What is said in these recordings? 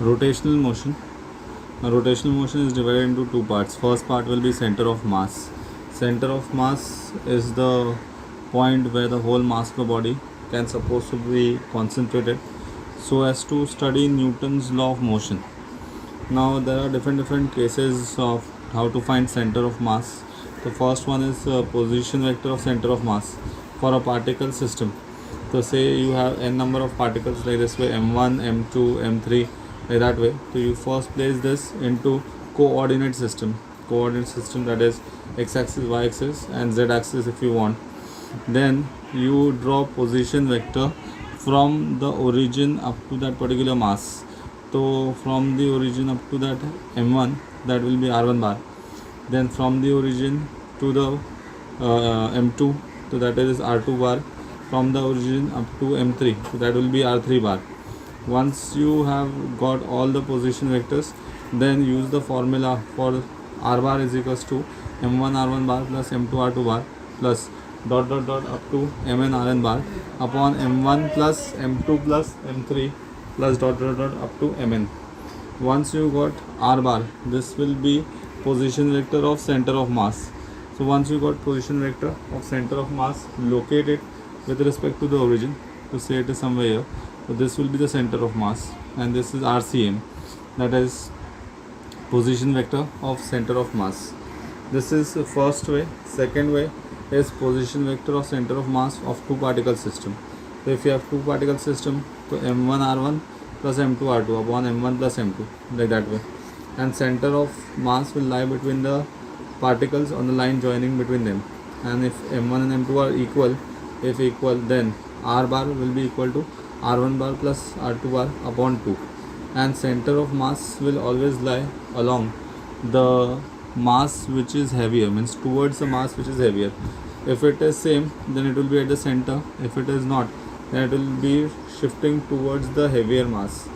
Rotational motion. Now, rotational motion is divided into two parts. First part will be center of mass. Center of mass is the point where the whole mass of the body can supposed to be concentrated so as to study Newton's law of motion. Now there are different cases of how to find center of mass. The first one is position vector of center of mass for a particle system. So say you have n number of particles like this way, m1, m2, m3, like that way. So you first place this into coordinate system. Coordinate system, that is x-axis, y-axis and z-axis if you want. Then you draw position vector from the origin up to that particular mass. So from the origin up to that m1, that will be r1 bar. Then from the origin to the m2, so that is r2 bar. From the origin up to m3, so that will be r3 bar. Once you have got all the position vectors, then use the formula for r bar is equals to m1 r1 bar plus m2 r2 bar plus dot dot dot up to mn rn bar upon m1 plus m2 plus m3 plus dot dot dot up to mn. Once you got r bar, this will be position vector of center of mass. So once you got position vector of center of mass, locate it with respect to the origin. So say it is somewhere here. So this will be the center of mass and this is RCM, that is position vector of center of mass. This is the first way. Second way is position vector of center of mass of two particle system. So if you have two particle system, so m1 r1 plus m2 r2 upon m1 plus m2, like that way. And center of mass will lie between the particles on the line joining between them. And if m1 and m2 are equal, if equal, then r bar will be equal to r1 bar plus r2 bar upon 2. And center of mass will always lie along the mass which is heavier, means towards the mass which is heavier. If it is same, then it will be at the center. If it is not, then it will be shifting towards the heavier mass.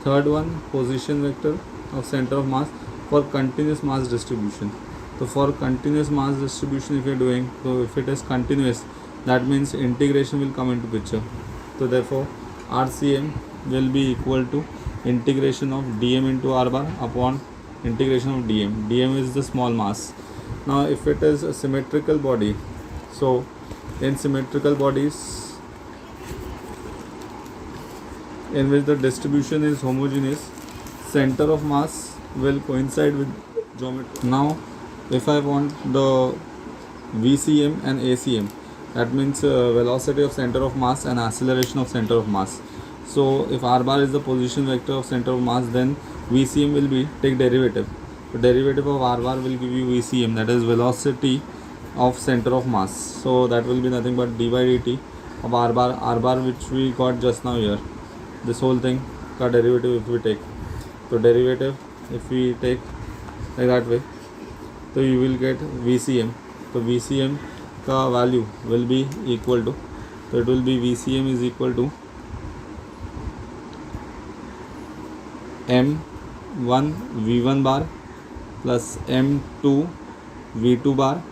Third one, position vector of center of mass for continuous mass distribution. So for continuous mass distribution if you are doing, so if it is continuous, that means integration will come into picture. So therefore RCM will be equal to integration of dm into r bar upon integration of dm. Dm is the small mass. Now if it is a symmetrical body, so in symmetrical bodies in which the distribution is homogeneous, center of mass will coincide with geometry. Now if I want the VCM and ACM, that means velocity of center of mass and acceleration of center of mass. So if r bar is the position vector of center of mass, then VCM will be, take derivative. The derivative of r bar will give you VCM, that is velocity of center of mass. So that will be nothing but d by dt of r bar which we got just now here. This whole thing ka derivative if we take. So derivative if we take like that way, so you will get VCM. So VCM का value will be equal to, so it will be VCM is equal to m1 v1 bar plus m2 v2 bar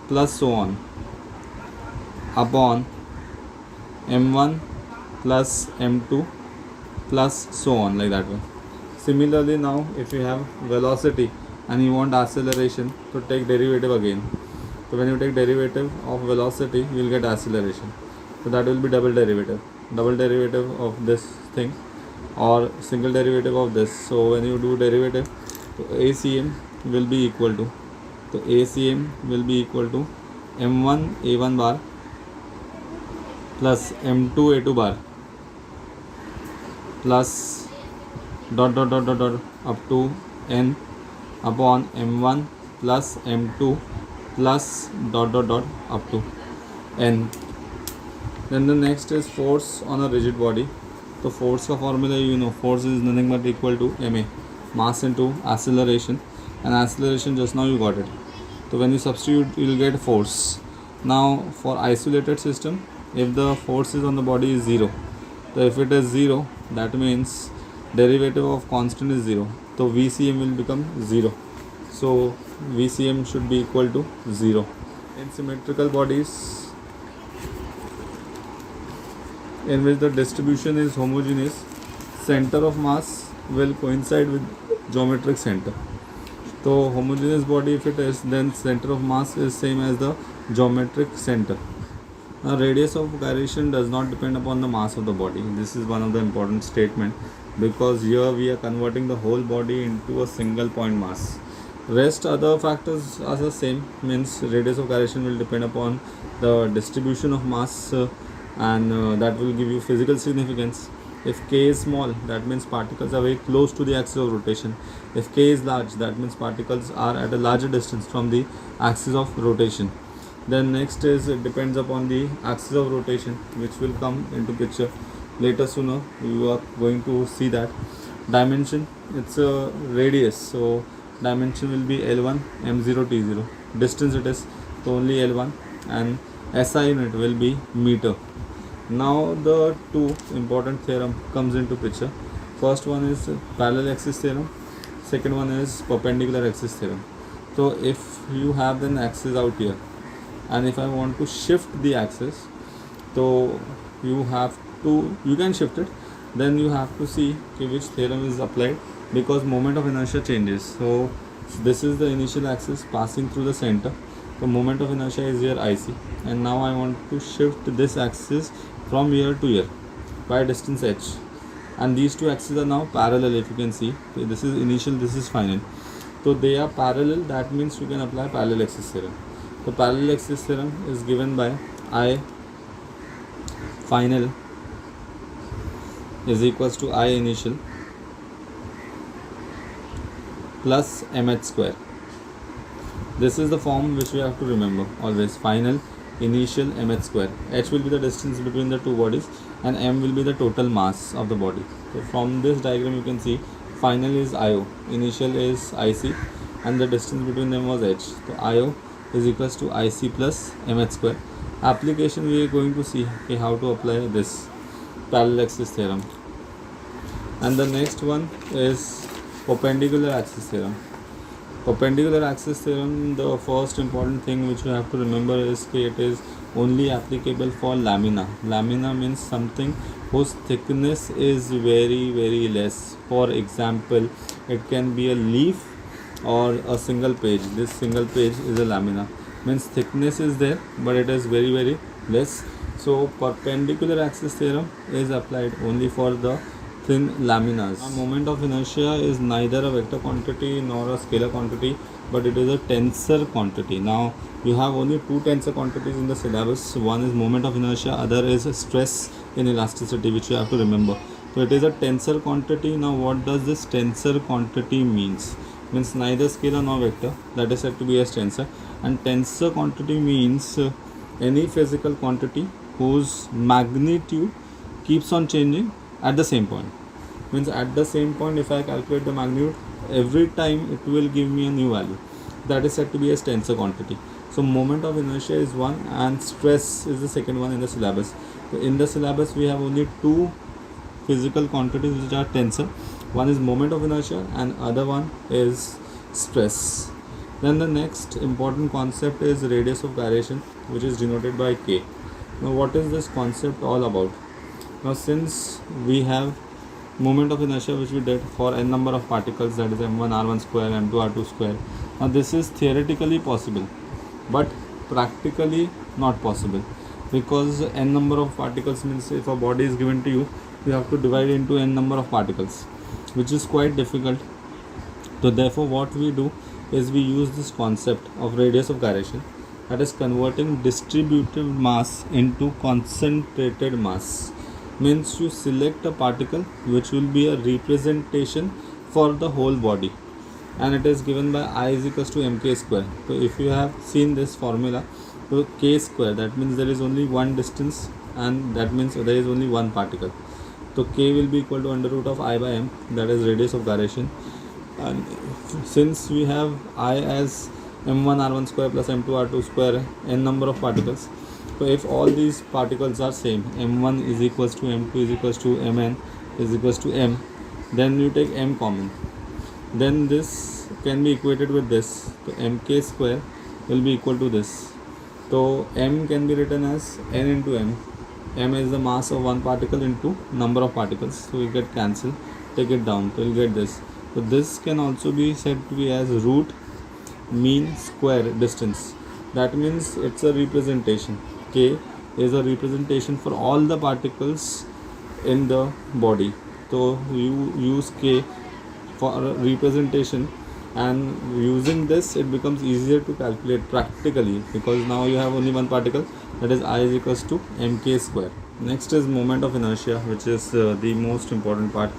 plus so on upon m1 plus m2 plus so on, like that way. Similarly, now if you have velocity and you want acceleration, so take derivative again. So when you take derivative of velocity, you will get acceleration. So that will be double derivative of this thing or single derivative of this. So when you do derivative, so ACM will be equal to, so ACM will be equal to m1 a1 bar plus m2 a2 bar plus dot dot dot dot dot up to n upon m1 plus m2 plus dot dot dot up to n. Then the next is force on a rigid body. So force का formula you know, force is nothing but equal to ma, mass into acceleration, and acceleration just now you got it. So when you substitute, you will get force. Now for isolated system, if the force is on the body is 0, so if it is 0, that means derivative of constant is 0, so VCM will become 0. So VCM should be equal to 0. In symmetrical bodies in which the distribution is homogeneous, center of mass will coincide with geometric center. So homogeneous body, if it is, then center of mass is same as the geometric center. Now radius of gyration does not depend upon the mass of the body. This is one of the important statement, because here we are converting the whole body into a single point mass. Rest other factors are the same, means radius of gyration will depend upon the distribution of mass, and that will give you physical significance. If k is small, that means particles are very close to the axis of rotation. If k is large, that means particles are at a larger distance from the axis of rotation. Then next is, it depends upon the axis of rotation, which will come into picture later. Sooner you are going to see that. Dimension, it's a radius, so dimension will be L1 M0 T0. Distance it is, so only L1, and SI unit will be meter. Now the two important theorem comes into picture. First one is parallel axis theorem, second one is perpendicular axis theorem. So if you have an axis out here, and if I want to shift the axis, so you can shift it, then you have to see which theorem is applied, because moment of inertia changes. So this is the initial axis passing through the center, so moment of inertia is here IC, and now I want to shift this axis from here to here by distance h, and these two axes are now parallel. If you can see, this is initial, this is final, so they are parallel. That means you can apply parallel axis theorem. The parallel axis theorem is given by I final is equals to I initial plus mh square. This is the form which we have to remember always: final, initial, mh square. H will be the distance between the two bodies, and m will be the total mass of the body. So from this diagram you can see final is IO, initial is IC, and the distance between them was h. So IO is equals to IC plus mh square. Application, we are going to see how to apply this parallel axis theorem. And the next one is perpendicular axis theorem. Perpendicular axis theorem, the first important thing which you have to remember is that it is only applicable for lamina. Lamina means something whose thickness is very, very less. For example, it can be a leaf or a single page. This single page is a lamina, means thickness is there, but it is very, very less. So perpendicular axis theorem is applied only for the thin laminas. Moment of inertia is neither a vector quantity nor a scalar quantity, but it is a tensor quantity. Now you have only two tensor quantities in the syllabus. One is moment of inertia, other is stress in elasticity, which you have to remember. So it is a tensor quantity. Now what does this tensor quantity means? Means neither scalar nor vector, that is said to be as tensor. And tensor quantity means any physical quantity whose magnitude keeps on changing at the same point. Means at the same point, if I calculate the magnitude, every time it will give me a new value. That is said to be as tensor quantity. So moment of inertia is one, and stress is the second one in the syllabus. So in the syllabus we have only two physical quantities which are tensor. One is moment of inertia and other one is stress. Then the next important concept is radius of gyration, which is denoted by k. Now what is this concept all about? Now since we have moment of inertia which we did for n number of particles, that is m1 r1 square, m2 r2 square. Now this is theoretically possible, but practically not possible, because n number of particles means if a body is given to you, you have to divide into n number of particles, which is quite difficult. So therefore what we do is we use this concept of radius of gyration, that is converting distributive mass into concentrated mass. Means you select a particle which will be a representation for the whole body, and it is given by I is equals to mk square. So if you have seen this formula, so k square, that means there is only one distance, and that means there is only one particle. So k will be equal to under root of I by m, that is radius of gyration. And since we have I as m1 r1 square plus m2 r2 square, n number of particles, so if all these particles are same, m1 is equals to m2 is equals to mn is equals to m, then you take m common, then this can be equated with this. So mk square will be equal to this. So m can be written as n into m. M is the mass of one particle into number of particles, so we get cancelled. take it down, so you'll get this. So this can also be said to be as root mean square distance. That means it's a representation. K is a representation for all the particles in the body. So you use K for representation, and using this it becomes easier to calculate practically, because now you have only one particle, that is I is equals to mk square. Next is moment of inertia, which is the most important part,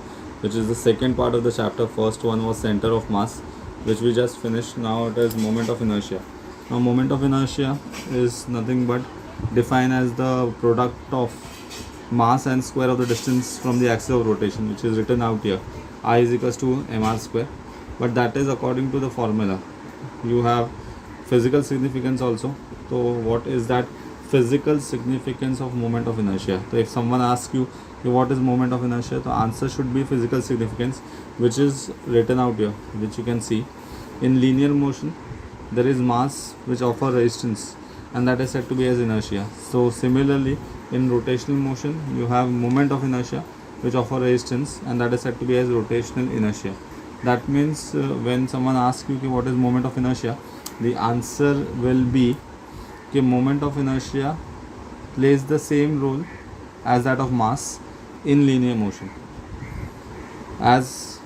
which is the second part of the chapter. First one was center of mass, which we just finished. Now it is moment of inertia. Now moment of inertia is nothing but defined as the product of mass and square of the distance from the axis of rotation, which is written out here. I is equals to mr square, but that is according to the formula. You have physical significance also. So what is that physical significance of moment of inertia? So if someone asks you what is moment of inertia, the answer should be physical significance, which is written out here, which you can see. In linear motion there is mass which offer resistance, and that is said to be as inertia. So similarly in rotational motion you have moment of inertia which offer resistance, and that is said to be as rotational inertia. That means when someone asks you what is moment of inertia, the answer will be moment of inertia plays the same role as that of mass in linear motion as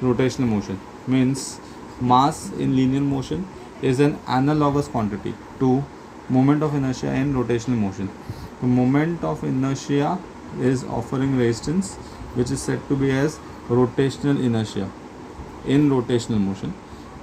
rotational motion. Means mass in linear motion is an analogous quantity to moment of inertia in rotational motion. The moment of inertia is offering resistance, which is said to be as rotational inertia in rotational motion,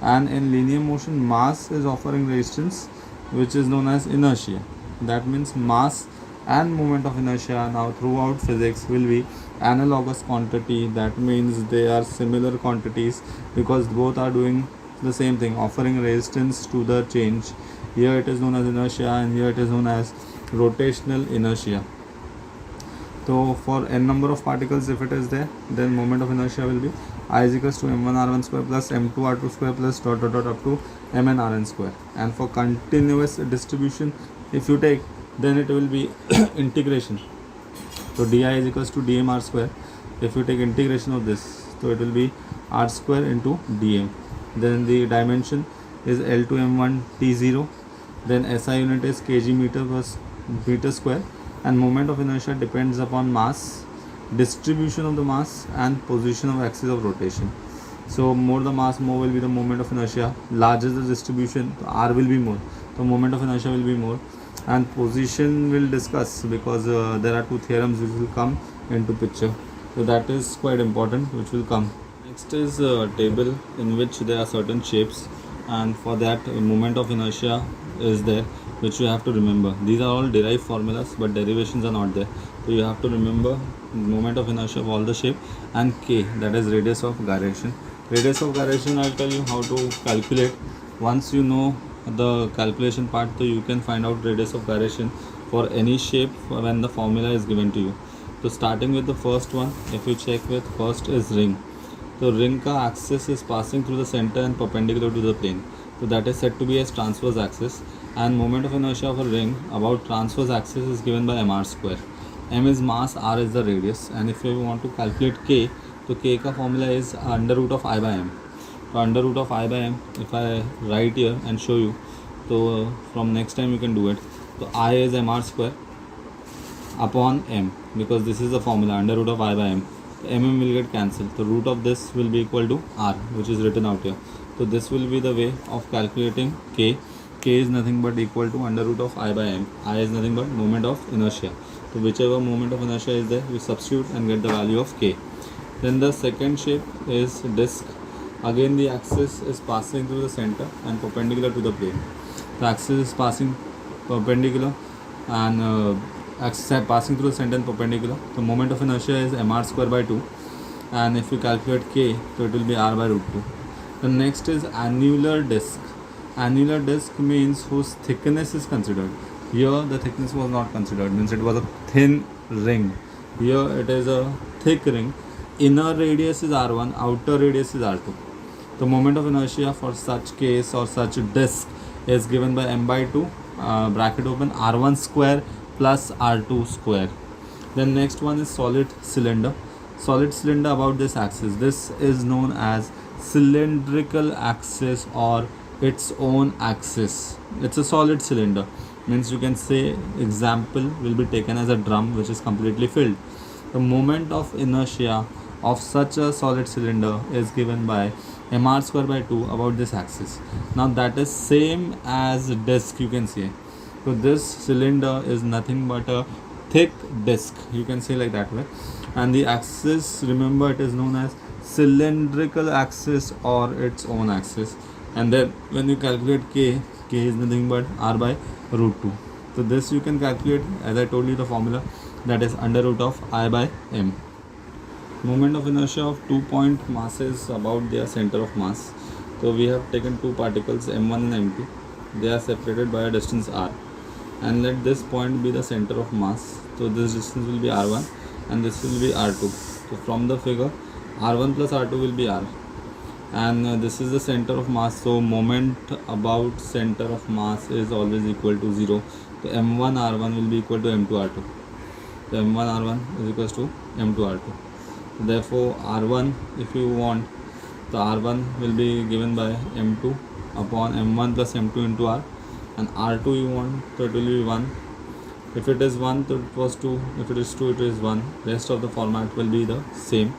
and in linear motion mass is offering resistance, which is known as inertia. That means mass and moment of inertia now throughout physics will be analogous quantity. That means they are similar quantities, because both are doing the same thing, offering resistance to the change. Here it is known as inertia, and here it is known as rotational inertia. So for n number of particles, if it is there, then moment of inertia will be I is equals to m1r1 square plus m2r2 square plus dot dot dot up to mn square. And for continuous distribution, if you take, then it will be integration. So di is equals to dmr square. If you take integration of this, so it will be r square into dm. Then the dimension is L to m1 t0. Then SI unit is kg meter per meter square, and moment of inertia depends upon mass, distribution of the mass, and position of axis of rotation. So more the mass, more will be the moment of inertia. Larger the distribution, r will be more, so moment of inertia will be more. And position will discuss, because there are two theorems which will come into picture, so that is quite important, which will come. Next is a table in which there are certain shapes, and for that moment of inertia is there, which you have to remember. These are all derived formulas, but derivations are not there. So you have to remember moment of inertia of all the shape, and k, that is radius of gyration. Radius of gyration, I'll tell you how to calculate. Once you know the calculation part, so you can find out radius of gyration for any shape when the formula is given to you. So starting with the first one, if you check with first is ring. So ring ka axis is passing through the center and perpendicular to the plane. So that is said to be as transverse axis, and moment of inertia of a ring about transverse axis is given by mr square. M is mass, r is the radius, and if you want to calculate k, so k ka formula is under root of I by m. So under root of I by m, if I write here and show you, so from next time you can do it. So I is mr square upon m, because this is the formula under root of I by m. Mm will get cancelled. The root of this will be equal to r, which is written out here. So this will be the way of calculating k. K is nothing but equal to under root of I by m. I is nothing but moment of inertia. So whichever moment of inertia is there, we substitute and get the value of k. Then the second shape is disc. Again the axis is passing through the center and perpendicular to the plane. The axis is passing perpendicular, and axis is passing through the center and perpendicular. The moment of inertia is mr square by 2, and if you calculate k, so it will be r by root 2. The next is annular disc. Annular disc means whose thickness is considered. Here the thickness was not considered, means it was a thin ring. Here it is a thick ring. Inner radius is r1, outer radius is r2. The moment of inertia for such case or such disc is given by m by 2 bracket open r1 square plus r2 square. Then next one is solid cylinder. solid cylinder about this axis. This is known as cylindrical axis or its own axis. It's a solid cylinder, means you can say example will be taken as a drum which is completely filled. The moment of inertia of such a solid cylinder is given by mr square by 2 about this axis. Now that is same as disk, you can say. So this cylinder is nothing but a thick disk, you can say like that way, and the axis, remember, it is known as cylindrical axis or its own axis. And then when you calculate k is nothing but r by root 2. So this you can calculate, as I told you the formula, that is under root of I by m. Moment of inertia of 2 point masses about their center of mass. So we have taken two particles m1 and m2. They are separated by a distance r, and let this point be the center of mass. So this distance will be r1 and this will be r2. So from the figure, r1 plus r2 will be r, and this is the center of mass. So moment about center of mass is always equal to 0. So m1 r1 will be equal to m2 r2. So m1 r1 is equal to m2 r2. Therefore r1, if you want, the r1 will be given by m2 upon m1 plus m2 into r, and r2 you want, so it will be 1. If it is 1, so it was 2. If it is 2, it is 1. Rest of the format will be the same.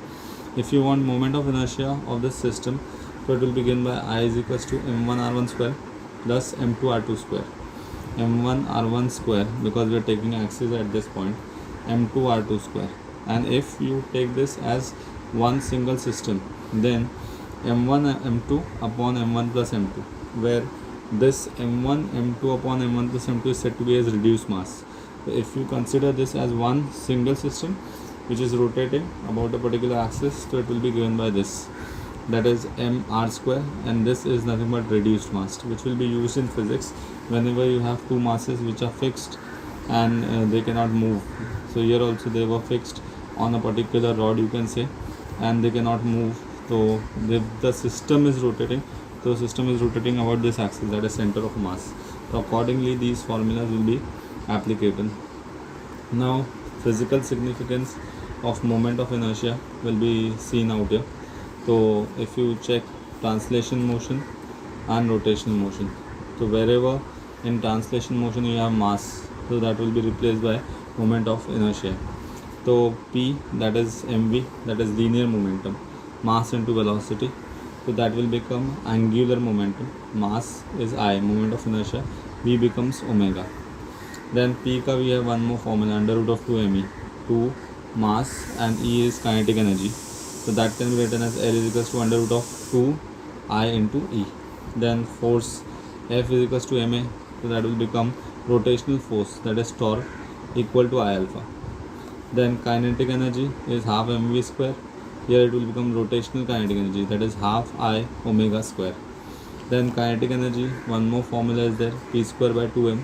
If you want moment of inertia of this system, so it will begin by I is equals to m1 r1 square plus m2 r2 square. m1 r1 square, because we are taking axis at this point, m2 r2 square. And if you take this as one single system, then m1 m2 upon m1 plus m2, where this m1 m2 upon m1 plus m2 is said to be as reduced mass. So if you consider this as one single system which is rotating about a particular axis, so it will be given by this, that is mr square, and this is nothing but reduced mass, which will be used in physics whenever you have two masses which are fixed and they cannot move. So here also they were fixed on a particular rod, you can say, and they cannot move. So if the system is rotating, so system is rotating about this axis, that is center of mass. So accordingly these formulas will be applicable. Now physical significance of moment of inertia will be seen out here. So if you check translation motion and rotational motion, so wherever in translation motion you have mass, so that will be replaced by moment of inertia. So P, that is mv, that is linear momentum, mass into velocity, so that will become angular momentum. Mass is I, moment of inertia, V becomes omega. Then P ka we have one more formula, under root of 2me, 2 mass, and E is kinetic energy. So that can be written as L is equals to under root of 2 I into E. Then force F is equals to ma, so that will become rotational force, that is torque, equal to I alpha. Then kinetic energy is half mv square. Here it will become rotational kinetic energy, that is half I omega square. Then kinetic energy, one more formula is there, p square by 2m,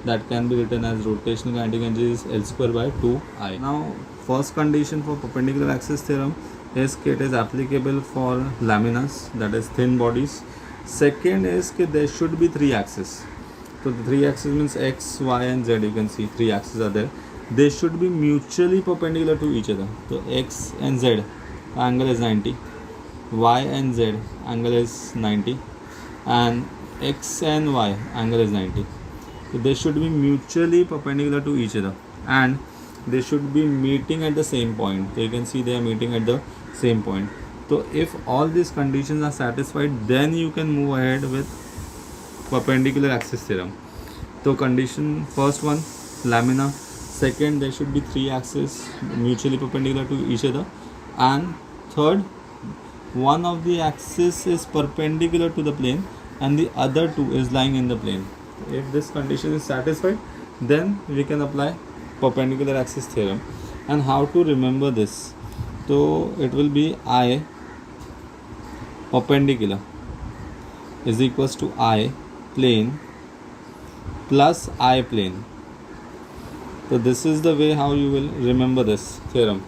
that can be written as rotational kinetic energy is L square by 2I. Now first condition for perpendicular axis theorem is that it is applicable for laminas, that is thin bodies. Second is that there should be three axes. So the three axes means x, y and z, you can see three axes are there. They should be mutually perpendicular to each other. So x and z angle is 90, y and z angle is 90, and x and y angle is 90. So they should be mutually perpendicular to each other, and they should be meeting at the same point. So you can see they are meeting at the same point. So if all these conditions are satisfied, then you can move ahead with perpendicular axis theorem. So condition first one, lamina. Second, there should be three axes mutually perpendicular to each other, and third, one of the axis is perpendicular to the plane and the other two is lying in the plane. If this condition is satisfied, then we can apply perpendicular axis theorem. And how to remember this? So it will be I perpendicular is equals to I plane plus I plane. So this is the way how you will remember this theorem.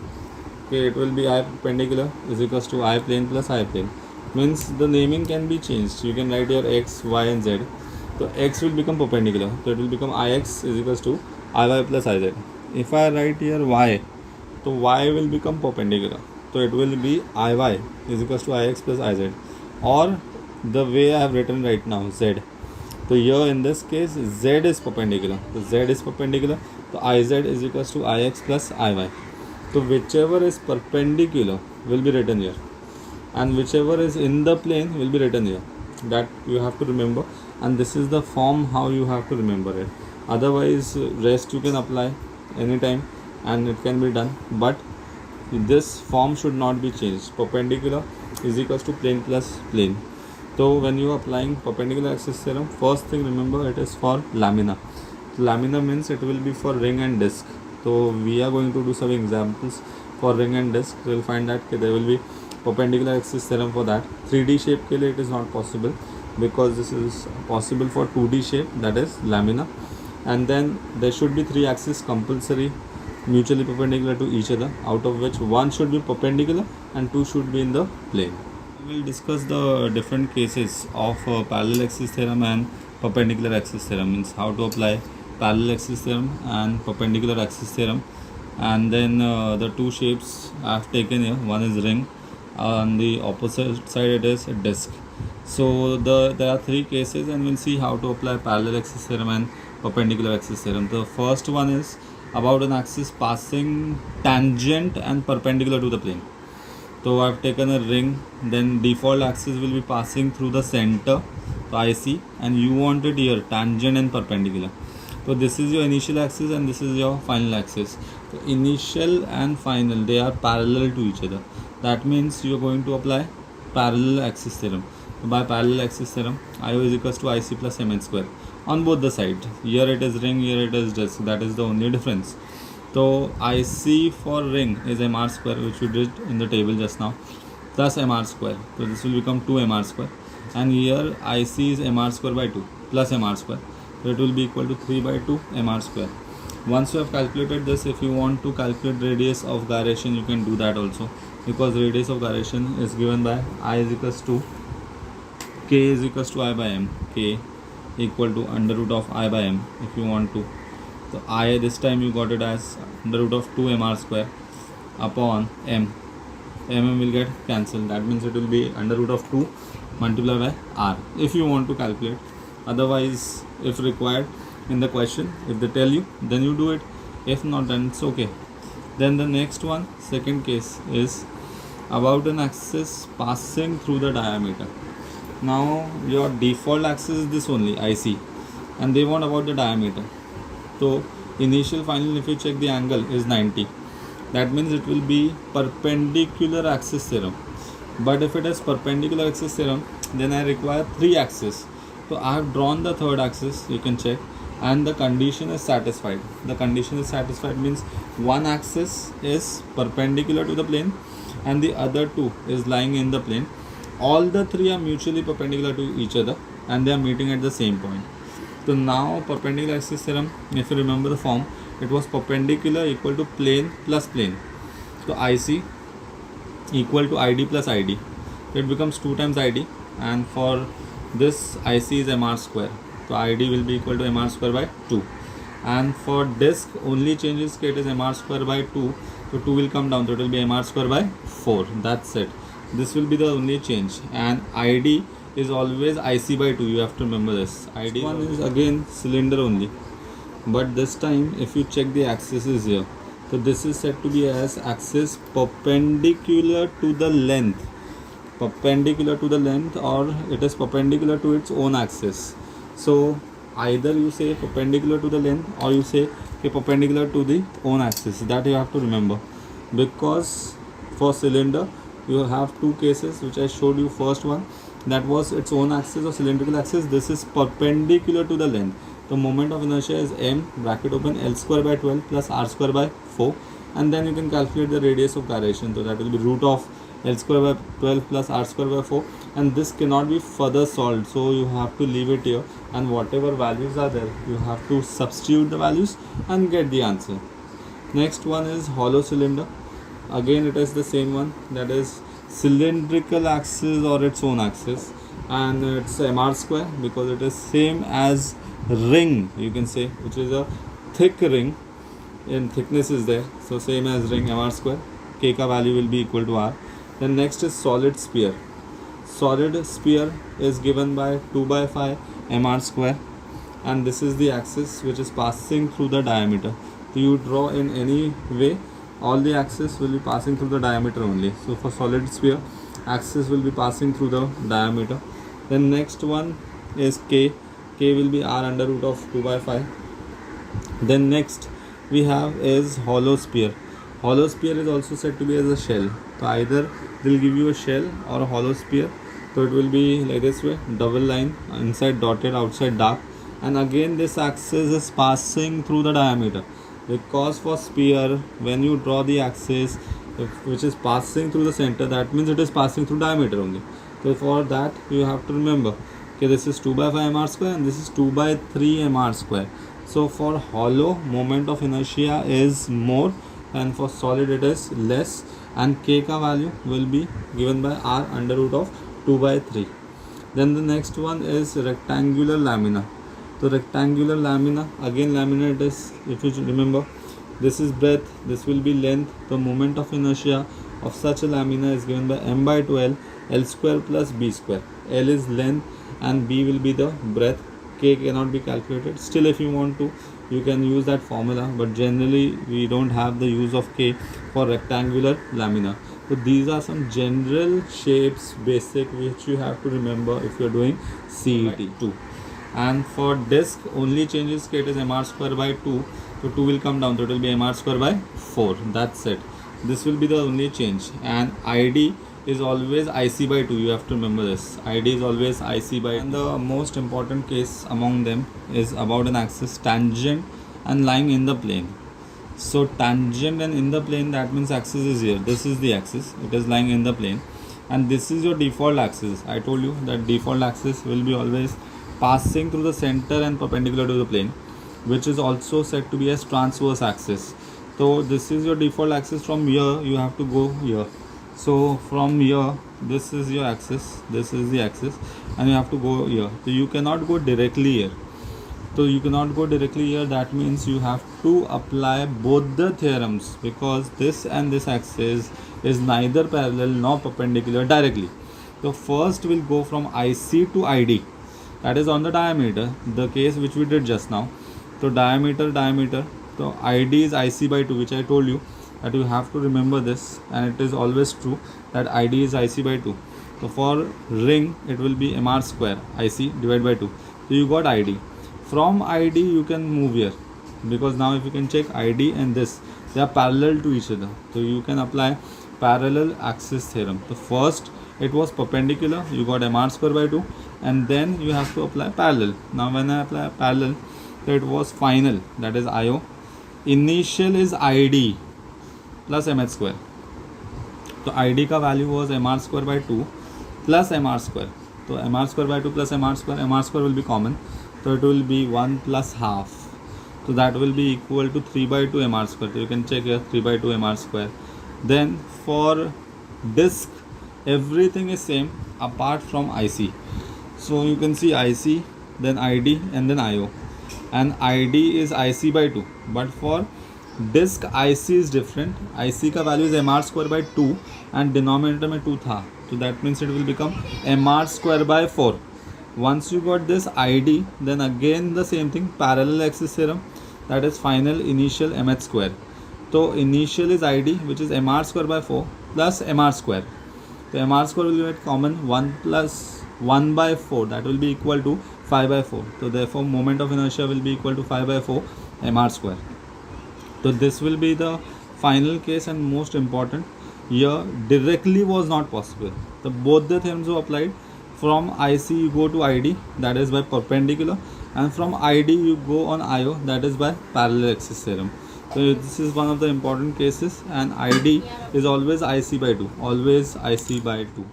Okay, it will be I perpendicular is equals to I plane plus I plane. Means the naming can be changed. You can write your x, y and z. So x will become perpendicular. So it will become Ix is equals to Iy plus Iz. If I write here y, तो y will become perpendicular. So it will be Iy is equals to Ix plus Iz, or the way I have written right now, Z. So here in this case Z is perpendicular. So Z is perpendicular. So Iz is equals to Ix plus Iy. So whichever is perpendicular will be written here, and whichever is in the plane will be written here. That you have to remember, and this is the form how you have to remember it. Otherwise rest you can apply anytime and it can be done, but this form should not be changed. Perpendicular is equals to plane plus plane. So when you are applying perpendicular axis theorem, first thing remember, it is for lamina. Lamina means it will be for ring and disc. So we are going to do some examples for ring and disc. You will find that there will be perpendicular axis theorem for that. 3D shape ke liye it is not possible, because this is possible for 2D shape, that is lamina. And then there should be 3 axes compulsory, mutually perpendicular to each other, out of which one should be perpendicular and 2 should be in the plane. We will discuss the different cases of parallel axis theorem and perpendicular axis theorem, means how to apply parallel axis theorem and perpendicular axis theorem. And then the 2 shapes I have taken here, one is ring, on the opposite side it is a disc. So there are 3 cases, and we'll see how to apply parallel axis theorem and perpendicular axis theorem. The first one is about an axis passing tangent and perpendicular to the plane. So I've taken a ring, then default axis will be passing through the center, so IC, and you want it here tangent and perpendicular. So this is your initial axis and this is your final axis. So initial and final, they are parallel to each other. That means you are going to apply parallel axis theorem. So by parallel axis theorem, IO is equals to IC plus Mn square on both the sides. Here it is ring, here it is disc. That is the only difference. So IC for ring is Mr square, which we did in the table just now, plus Mr square. So this will become 2 Mr square. And here IC is Mr square by 2 plus Mr square. So it will be equal to 3 by 2 Mr square. Once you have calculated this, if you want to calculate radius of gyration, you can do that also, because radius of gyration is given by I is equals to K is equals to I by M. K equal to under root of I by M if you want to. So I, this time you got it as under root of 2 Mr square upon M. M will get cancelled. That means it will be under root of 2 multiplied by R if you want to calculate. Otherwise, if required in the question, if they tell you, then you do it. If not, then it's okay. Then the next one, second case, is about an axis passing through the diameter. Now your default axis is this only, IC, and they want about the diameter. So initial final, if you check the angle, is 90. That means it will be perpendicular axis theorem. But if it is perpendicular axis theorem, then I require 3 axes. So I have drawn the third axis, you can check, and the condition is satisfied. The condition is satisfied means one axis is perpendicular to the plane and the other 2 is lying in the plane. All the 3 are mutually perpendicular to each other and they are meeting at the same point. So now perpendicular axis theorem, if you remember the form, it was perpendicular equal to plane plus plane. So IC equal to ID plus ID. So it becomes 2 times ID, and for this IC is Mr square. So ID will be equal to Mr square by 2. And for disc, only changes it is Mr square by 2. So 2 will come down, so it will be Mr square by 4. That's it. This will be the only change. And ID is always IC by 2. You have to remember this. ID one is again cylinder only. But this time, if you check the axis is here. So this is said to be as axis perpendicular to the length. Perpendicular to the length, or it is perpendicular to its own axis. So either you say perpendicular to the length or you say perpendicular to the own axis. That you have to remember, because for cylinder you have 2 cases which I showed you. First one, that was its own axis or cylindrical axis. This is perpendicular to the length. The moment of inertia is m bracket open L square by 12 plus R square by 4, and then you can calculate the radius of gyration. So that will be root of L square by 12 plus R square by 4, and this cannot be further solved, so you have to leave it here, and whatever values are there you have to substitute the values and get the answer. Next one is hollow cylinder. Again it is the same one, that is cylindrical axis or its own axis, and it's Mr square because it is same as ring, you can say, which is a thick ring, in thickness is there, so same as ring mr square, k ka value will be equal to r. Then next is solid sphere. Solid sphere is given by 2 by 5 mr square, and this is the axis which is passing through the diameter. So you draw in any way, all the axis will be passing through the diameter only. So for solid sphere, axis will be passing through the diameter. Then next one is k. K will be r under root of 2 by 5. Then next we have is hollow sphere. Hollow sphere is also said to be as a shell. So either they'll give you a shell or a hollow sphere. So it will be like this way, double line, inside dotted, outside dark. And again this axis is passing through the diameter, because for sphere, when you draw the axis which is passing through the center, that means it is passing through diameter only. So for that you have to remember, okay, this is 2 by 5 mr square and this is 2 by 3 mr square. So for hollow, moment of inertia is more, and for solid it is less, and k ka value will be given by r under root of 2 by 3. Then the next one is rectangular lamina. So rectangular lamina, again lamina it is, if you remember, this is breadth, this will be length. The moment of inertia of such a lamina is given by m by 2 l square plus b square. L is length and b will be the breadth. K cannot be calculated. Still, if you want to, you can use that formula, but generally we don't have the use of k for rectangular lamina. So these are some general shapes, basic, which you have to remember if you are doing CET 2. And for disc, only changes k, it is mr square by 2. So 2 will come down, so it will be mr square by 4. That's it. This will be the only change. And ID is always IC by 2. You have to remember this. ID is always IC by 2. And the most important case among them is about an axis tangent and lying in the plane. So tangent and in the plane, that means axis is here. This is the axis. It is lying in the plane. And this is your default axis. I told you that default axis will be always passing through the center and perpendicular to the plane, which is also said to be as transverse axis. So this is your default axis. From here you have to go here. So from here, this is your axis, this is the axis, and you have to go here. So you cannot go directly here. So you cannot go directly here. That means you have to apply both the theorems, because this and this axis is neither parallel nor perpendicular directly. So first we'll go from IC to ID. That is on the diameter, the case which we did just now. So diameter. So ID is IC by 2, which I told you that you have to remember this, and it is always true that ID is IC by 2. So for ring, it will be mr square IC divided by 2. So you got ID. From ID you can move here, because now if you can check ID and this, they are parallel to each other. So you can apply parallel axis theorem. So first it was perpendicular, you got mr square by 2, and then you have to apply parallel. Now when I apply parallel, so it was final, that is IO. Initial is ID plus mh square. So ID ka value was mr square by 2 plus mr square. So mr square by 2 plus mr square will be common. So it will be 1 plus half. So that will be equal to 3 by 2 mr square. So you can check here, 3 by 2 mr square. Then for disc, everything is same apart from IC. So you can see IC, then ID, and then IO. And ID is IC by 2. But for disc, IC is different. IC का value is mr square by 2 and denominator में 2 था. So that means it will become mr square by 4. Once you got this ID, then again the same thing, parallel axis theorem, that is final initial mh square. So initial is ID, which is mr square by 4 plus mr square. So mr square will be common, 1 plus 1 by 4, that will be equal to 5 by 4. So therefore moment of inertia will be equal to 5 by 4 mr square. So this will be the final case and most important. Here directly was not possible. So both the theorems were applied. From IC you go to ID, that is by perpendicular, and from ID you go on IO, that is by parallel axis theorem. So this is one of the important cases, and ID is always IC by 2, always IC by 2.